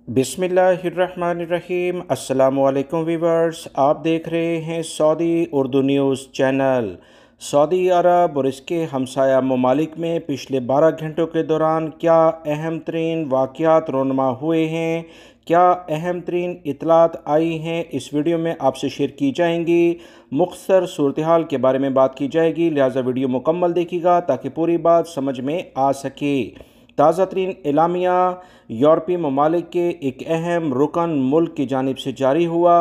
बिस्मिल्लाहिर्रहमानिर्रहीम। अस्सलाम वालेकुम वीवर्स, आप देख रहे हैं Saudi Urdu news channel. Saudi अरब और इसके हमसाया ममालिक में पिछले 12 घंटों के दौरान क्या अहम तरीन वाक़यात रोनुमा हुए हैं, क्या अहम तरीन इतलात आई हैं, इस वीडियो में आपसे शेयर की जाएंगी। मुख्तसर सूरत हाल के बारे में बात की जाएगी, लिहाजा वीडियो मुकम्मल देखिएगा ताकि पूरी बात समझ में आ सके। ताज़ा तरीन एलामिया यूरोपीय ममालिक के एक अहम रुकन मुल्क की जानिब से जारी हुआ,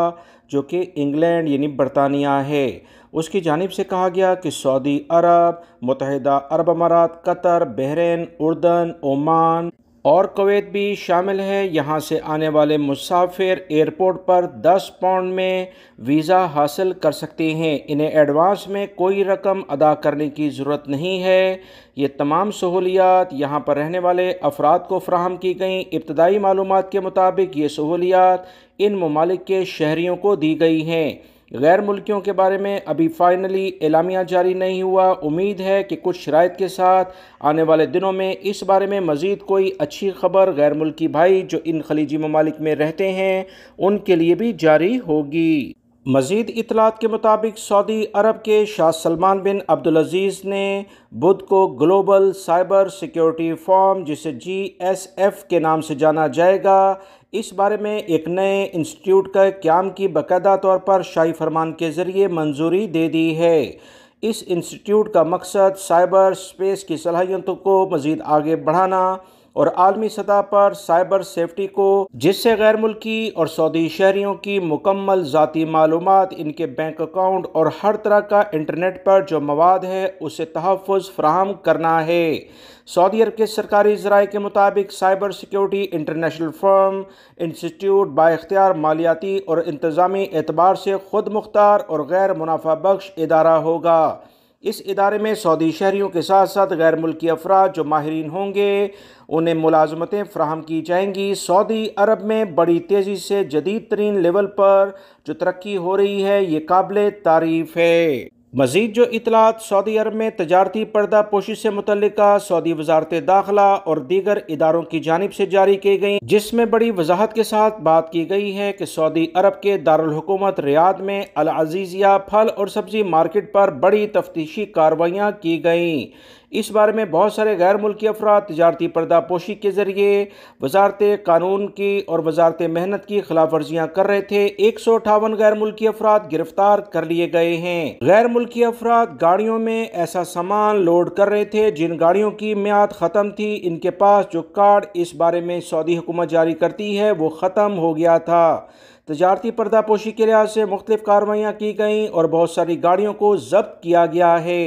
जो कि इंग्लैंड यानी बरतानिया है। उसकी जानिब से कहा गया कि सऊदी अरब, मुत्तहिदा अरब अमारात, कतर, बहरीन, उर्दन, ओमान और कुवैत भी शामिल है। यहाँ से आने वाले मुसाफिर एयरपोर्ट पर 10 पाउंड में वीज़ा हासिल कर सकते हैं। इन्हें एडवांस में कोई रकम अदा करने की ज़रूरत नहीं है। ये तमाम सहूलियात यहाँ पर रहने वाले अफराद को फ़राहम की गई। इब्तदाई मालूमात के मुताबिक ये सहूलियात इन ममालिक के शहरियों को दी गई हैं। गैर मुल्कियों के बारे में अभी फाइनली एलामिया जारी नहीं हुआ। उम्मीद है कि कुछ शराइत के साथ आने वाले दिनों में इस बारे में मज़ीद कोई अच्छी खबर गैर मुल्की भाई जो इन खलीजी ममालिक में रहते हैं उनके लिए भी जारी होगी। मज़ीद इतलात के मुताबिक सऊदी अरब के शाह सलमान बिन अब्दुल-अज़ीज़ ने बुध को ग्लोबल साइबर सिक्योरिटी फॉर्म, जिसे GSF के नाम से जाना जाएगा, इस बारे में एक नए इंस्टीट्यूट का क़याम की बाकायदा तौर पर शाही फरमान के ज़रिए मंजूरी दे दी है। इस इंस्टीट्यूट का मकसद साइबर स्पेस की सलाहियतों को मज़ीद आगे बढ़ाना और आलमी सतह पर साइबर सेफ्टी को, जिससे गैर मुल्की और सऊदी शहरियों की मुकम्मल ज़ाती मालूमात, इनके बैंक अकाउंट और हर तरह का इंटरनेट पर जो मवाद है उसे तहफ़्फ़ुज़ फ़राहम करना है। सऊदी अरब के सरकारी ज़राए के मुताबिक cyber security international firm institute बाइख्तियार मालियाती और इंतज़ामी एतबार से खुद मुख्तार और गैर मुनाफा बख्श इदारा होगा। इस इदारे में सऊदी शहरियों के साथ साथ गैर मुल्की अफराद जो माहिरीन होंगे उन्हें मुलाजमतें फ़राहम की जाएंगी। सऊदी अरब में बड़ी तेज़ी से जदीद तरीन लेवल पर जो तरक्की हो रही है ये काबिल तारीफ़ है। मज़ीद जो इतलात सऊदी अरब में तजारती पर्दा पोशी से मुतल्लिका सऊदी वज़ारत दाखिला और दीगर इदारों की जानिब से जारी की गई, जिसमें बड़ी वजाहत के साथ बात की गई है कि सऊदी अरब के दारुल हुकूमत रियाद में अल अज़ीज़िया फल और सब्ज़ी मार्केट पर बड़ी तफ्तीशी कार्रवाइयाँ की गईं। इस बारे में बहुत सारे गैर मुल्की अफराद तजारती पर्दा पोशी के ज़रिए वजारत कानून की और वजारत मेहनत की खिलाफ वर्जियाँ कर रहे थे। 158 गैर मुल्की अफराद गिरफ्तार कर लिए गए हैं। गैर मुल्की अफराद गाड़ियों में ऐसा सामान लोड कर रहे थे जिन गाड़ियों की मियाद ख़त्म थी। इनके पास जो कार्ड इस बारे में सऊदी हुकूमत जारी करती है वो ख़त्म हो गया था। तजारती पर्दा पोशी के लिहाज से मुख्तलिफ कार्रवाइयाँ की गईं और बहुत सारी गाड़ियों को जब्त किया गया है।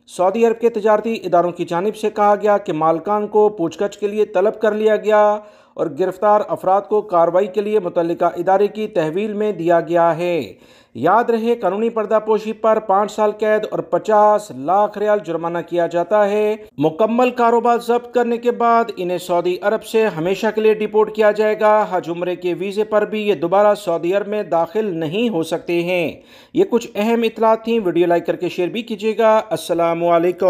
सऊदी अरब के तजारती इदारों की जानिब से कहा गया कि मालकान को पूछताछ के लिए तलब कर लिया गया और गिरफ्तार अफराद को कार्रवाई के लिए मुतल्लिका इदारे की तहवील में दिया गया है। याद रहे, कानूनी पर्दापोशी पर 5 साल कैद और 50 लाख रियाल जुर्माना किया जाता है। मुकम्मल कारोबार जब्त करने के बाद इन्हें सऊदी अरब से हमेशा के लिए डिपोर्ट किया जाएगा। हज उम्रे के वीज़े पर भी ये दोबारा सऊदी अरब में दाखिल नहीं हो सकते हैं। ये कुछ अहम इतलात थी। वीडियो लाइक करके शेयर भी कीजिएगा। अस्सलामु अलैकुम।